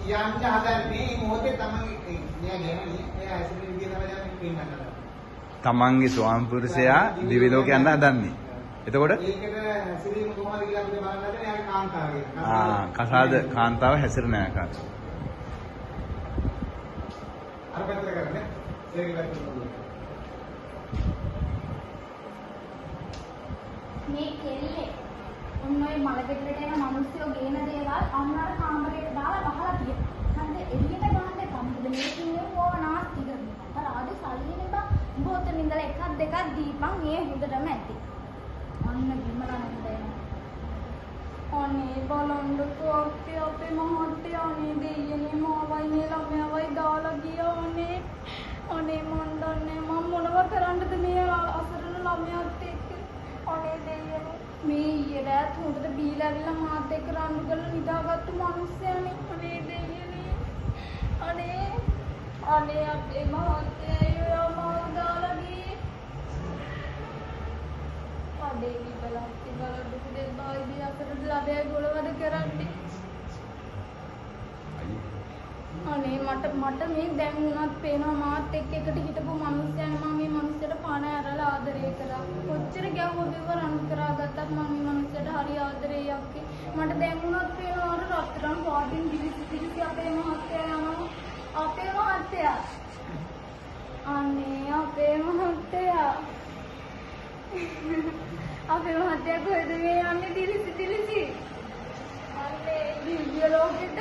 යන්න හදන්නේ මේ මොහොතේ තමයි මෙයා ගෑණි එයා ඇසිඩ් විදිය තමයි දැන් පේන්න හදන්නේ. තමන්ගේ ස්වාමි පුරුෂයා දිවි ලෝකේ යන්න හදන්නේ. එතකොට ඒකට හැසිරීම කොහොමද කියලා අපිට බලන්න හදන්නේ එයාගේ කාන්තාව කියලා. කසාද කාන්තාව හැසිරෙන ආකාරය. අර පැත්තට කරන්නේ. ඒක පැත්තට. මේ කෙල්ලේ ඔන්න ඔය මල ගෙදරට එන මිනිස්සුયો ගේන දේවල් අම්මාර කාමරේට දාලා වහලා තියෙනවා. හන්ද එළියට ගන්න කම්පිට මේකින්නේ ඕනාස්ති කරනවා. අර ආදි සල්ලිනේ බා බෝතෙන් ඉඳලා එකක් දෙකක් දීපන් ඒ හොඳටම ඇති. අන්න විමලන්න දෙනවා. අනේ බලන්නකෝ අපේ මහත්තයානේ දෙයියනේ මාවයි මේ ළමයාවයි දාලා ගියානේ. අනේ මන් දන්නේ මම මොනව කරන්නද මේ අසරණ ළමයාත් එක්ක. අනේ දෙයියනේ මේ ඊයේ රාත් හොඳට බීලා ඇවිල්ලා මාත් එක්ක රණ්ඩු කරලා නිදාගත්තු මිනිස්සයානේ. අනේ දෙයියනේ අනේ අපේ මහත්තයා මාව දාලා ගියේ. අනේ විපලක් බලද්දි දෙබ්බායි අතරට ලබේ ගොලවද කරන්නේ. අනේ මට මේ දැන් උනත් පේනවා මාත් එක්ක එකට හිටපු මිනිස්සයන් මම මේ මිනිස්සට පණ ඇරලා ආදරය කරා. කොච්චර ගැව්ව බිව්ව රණ්ඩු කරාගත්තත් මම මේ මිනිස්සට හරි ආදරේ යක්කේ. මට දැන් උනත් පේනවා අර රත්තරන් පාටින් දිවිසිසි අපේ මහත්තයා යනවා. අපේ මහත්තයා. අනේ අපේ මහත්තයා. අපේ මහත්තයා කොහෙද මේ යන්නේ දිලිසි. අනේ දිව්‍ය ලෝකෙට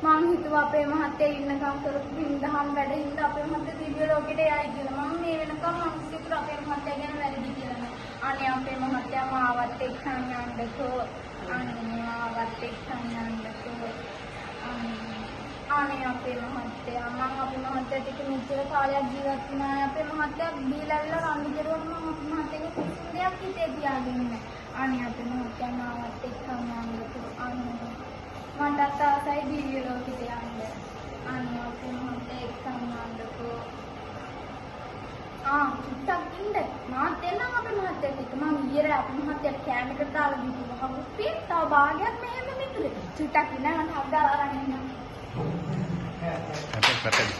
මම හිතුවා අපේ මහත්තයා ඉන්නකම් කරපු බින්දහම් වැඩ හින්දා අපේ මහත්තයා දිව්‍ය ලෝකෙට යයි කියලා. මම මේ වෙනකම් මිනිස්සුන්ට අපේ මහත්තයා ගැන වැරදි කියලා නෑ. අනේ අපේ මහත්තයා මාවත් එක්කන් යන්නකෝ. අනේ මාවත් එක්කන් යන්නකෝ. අනේ අපේ මහත්තයා මම අපේ මහත්තයාට එක මෙච්චර කාලයක් ජීවත් වුණා. අපේ මහත්තයා බීලල්ලා රණ්ඩු කරුවොත් මම අපේ මහත්තයාගේ කිසිම දෙයක් හිතේ තියාගෙන නෑ. අනේ අපේ මහත්තයා මාවත් එක්කන් යන්නකෝ. අනේ මට ආසයි දිව්‍ය ලෝකෙට යන්න. අනේ අපේ මහත්තයා එක්කන් යන්නකෝ. චුට්ටක් ඉන්න. මාත් එන්නම් අපේ මහත්තයාත් එක්ක. මම ඊයේ අපේ මහත්තයාට කෑමකට දාලා දීලා හවුස්පේ තව භාගයක් මෙහෙම මිතුලේ. චුට්ටක් ඉන්න මම හක් දාලා අරන් එන්නම්. පැටලි